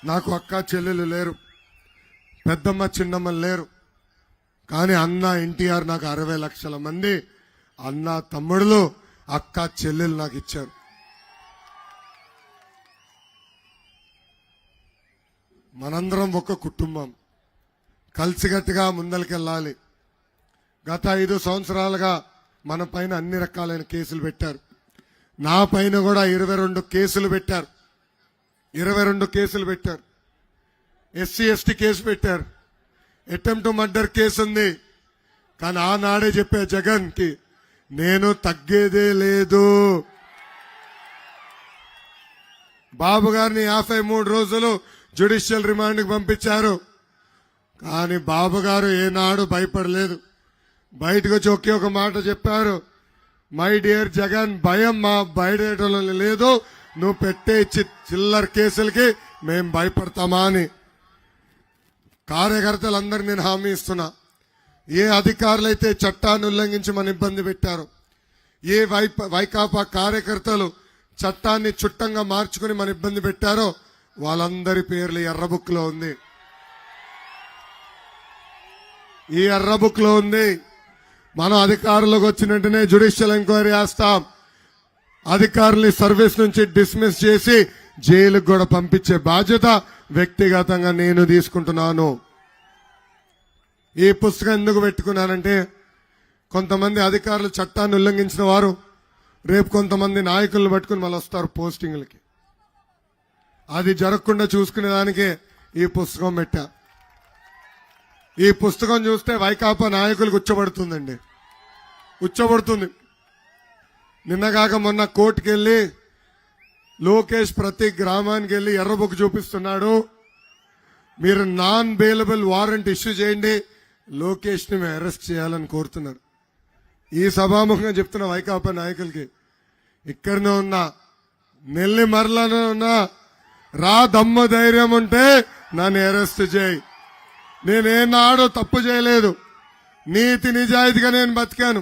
నాకు అక్క చెల్లెలు లేరు, పెద్దమ్మ చిన్నమ్మ లేరు. కానీ అన్న ఎన్టీఆర్ నాకు 60 లక్షల మంది అన్న తమ్ముడులు అక్క చెల్లెలు నాకు ఇచ్చారు. మనందరం ఒక కుటుంబం, కలిసిగట్టుగా ముందరికెళ్ళాలి. గత 5 సంవత్సరాలుగా మన పైన అన్ని రకాలైన కేసులు పెట్టారు. నా పైన కూడా 22 కేసులు పెట్టారు. 22 కేసులు పెట్టారు. ఎస్సీ ఎస్టీ కేసు పెట్టారు. అటెంప్ట్ మర్డర్ కేసు ఉంది. కానీ ఆనాడే చెప్పే జగన్ కి నేను తగ్గేదే లేదు. బాబు గారిని 53 రోజులు జ్యుడిషియల్ రిమాండ్ కి పంపించారు. కానీ బాబు గారు ఏనాడు భయపడలేదు. బయటకు వచ్చి ఒకే ఒక మాట చెప్పారు, మై డియర్ జగన్, భయం మా బయటలో లేదు, నువ్వు పెట్టే చిల్లర కేసులకి మేం భయపడతామా అని. కార్యకర్తలందరూ నేను హామీ ఇస్తున్నా, ఏ అధికారులైతే చట్టాన్ని ఉల్లంఘించి మన ఇబ్బంది పెట్టారో, ఏ వైకాపా కార్యకర్తలు చట్టాన్ని చుట్టంగా మార్చుకుని మన ఇబ్బంది పెట్టారో వాళ్ళందరి పేర్లు ఎర్ర బుక్ లో ఉంది. ఈ ఎర్ర బుక్ లో ఉంది. మనం అధికారులకు వచ్చిన వెంటనే జ్యుడిషియల్ ఎంక్వైరీ చేస్తాం. అధికారుల్ని సర్వీస్ నుంచి డిస్మిస్ చేసి జైలుకు కూడా పంపించే బాధ్యత వ్యక్తిగతంగా నేను తీసుకుంటున్నాను. ఈ పుస్తకం ఎందుకు పెట్టుకున్నానంటే, కొంతమంది అధికారులు చట్టాన్ని ఉల్లంఘించిన వారు రేపు కొంతమంది నాయకులను పట్టుకుని మళ్ళీ వస్తారు పోస్టింగ్లకి. అది జరగకుండా చూసుకునే దానికే ఈ పుస్తకం పెట్టా. ఈ పుస్తకం చూస్తే వైకాపా నాయకులకు ఉచ్చబడుతుందండి, ఉచ్చబడుతుంది. నిన్నగాక మొన్న కోర్టుకు వెళ్లి లోకేష్ ప్రతి గ్రామానికి వెళ్లి ఎర్ర బుక్ చూపిస్తున్నాడు, మీరు నాన్ బెయిలబుల్ వారెంట్ ఇష్యూ చేయండి, లోకేష్ ని మేము అరెస్ట్ చేయాలని కోరుతున్నారు. ఈ సభాముఖంగా చెప్తున్న వైకాపా నాయకులకి, ఇక్కడనే ఉన్నా, నెల్లిమర్లనే ఉన్నా, రా దమ్ము ధైర్యం ఉంటే నన్ను అరెస్ట్ చేయి. నేనేనాడో తప్పు చేయలేదు, నీతి నిజాయితీగా నేను బతికాను.